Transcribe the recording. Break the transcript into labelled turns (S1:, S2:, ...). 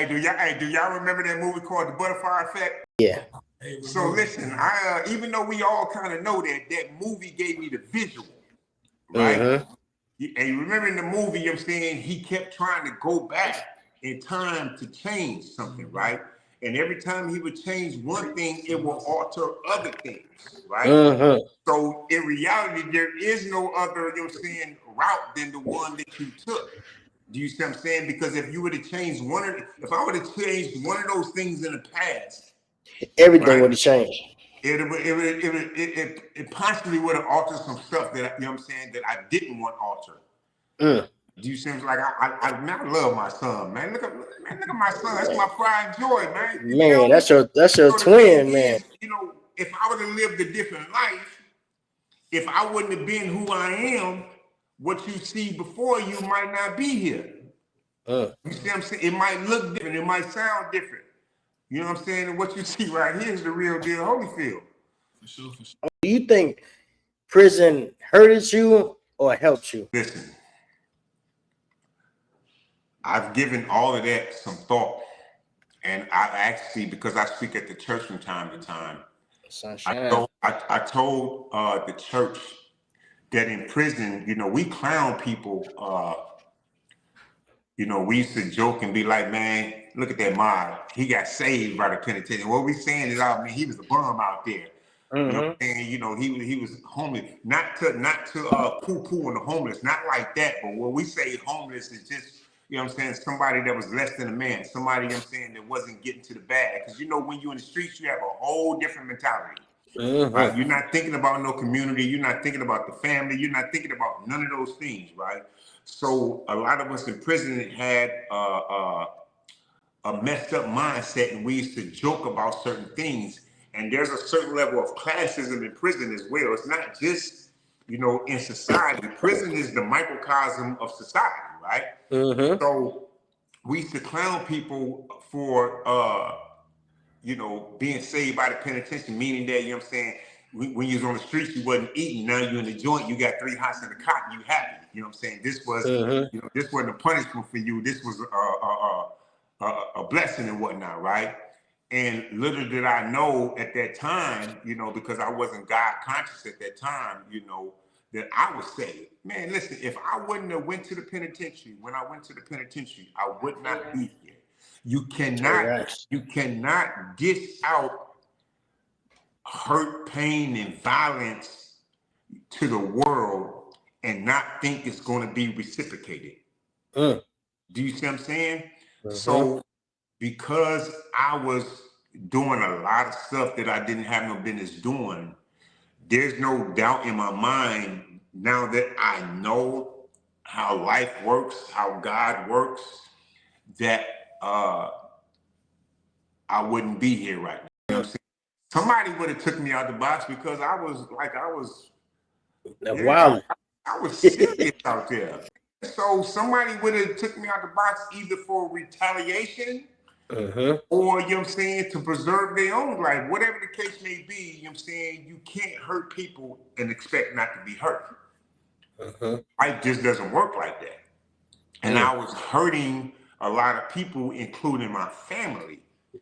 S1: do y'all remember that movie called The Butterfly Effect?
S2: Yeah.
S1: So listen, I even though we all kind of know that movie gave me the visual, right? And you remember in the movie, I'm saying he kept trying to go back in time to change something, right? And every time he would change one thing, it will alter other things, right? So in reality, there is no other, route than the one that you took. Do you see what I'm saying? Because if you would have changed if I would have changed one of those things in the past,
S2: everything would have changed.
S1: It possibly would have altered some stuff that that I didn't want altered. Do you see? Like I love my son, man. Look at my son. That's my pride and joy, man.
S2: Man, that's your twin, man.
S1: If I would have lived a different life, if I wouldn't have been who I am, what you see before you might not be here. You see what I'm saying? It might look different. It might sound different. You know what I'm saying? And what you see right here is the real deal Holyfield.
S3: For sure.
S2: Do you think prison hurted you or helped you?
S1: Listen, I've given all of that some thought. And I've actually, because I speak at the church from time to time, I told the church that in prison, we clown people. We used to joke and be like, man, look at that mob. He got saved by the penitentiary. What we saying is, he was a bum out there. You know what I'm saying? He was homeless. Not to poo-poo on the homeless, not like that. But when we say homeless is just, somebody that was less than a man, somebody, that wasn't getting to the bag. Because when you're in the streets, you have a whole different mentality. Right? You're not thinking about no community. You're not thinking about the family. You're not thinking about none of those things, right? So a lot of us in prison had a messed up mindset, and we used to joke about certain things. And there's a certain level of classism in prison as well. It's not just, in society. Prison is the microcosm of society, right? So we used to clown people for, being saved by the penitentiary, meaning that, when you was on the streets, you wasn't eating. Now you're in the joint, you got 3 hots in the cot, and you happy. You know what I'm saying? This was, this wasn't a punishment for you. This was a blessing and whatnot, right? And little did I know at that time, because I wasn't God conscious at that time, that I was saved. Man, listen, if I wouldn't have went to the penitentiary, when I went to the penitentiary, I would not be here. You cannot dish out hurt, pain, and violence to the world and not think it's going to be reciprocated. Do you see what I'm saying? So because I was doing a lot of stuff that I didn't have no business doing, there's no doubt in my mind now that I know how life works, how God works, that I wouldn't be here right now. You know what I'm saying? Somebody would have took me out the box because I was serious out there. So somebody would have took me out the box either for retaliation or, to preserve their own life. Whatever the case may be, you can't hurt people and expect not to be hurt. Life just doesn't work like that. And I was hurting a lot of people, including my family.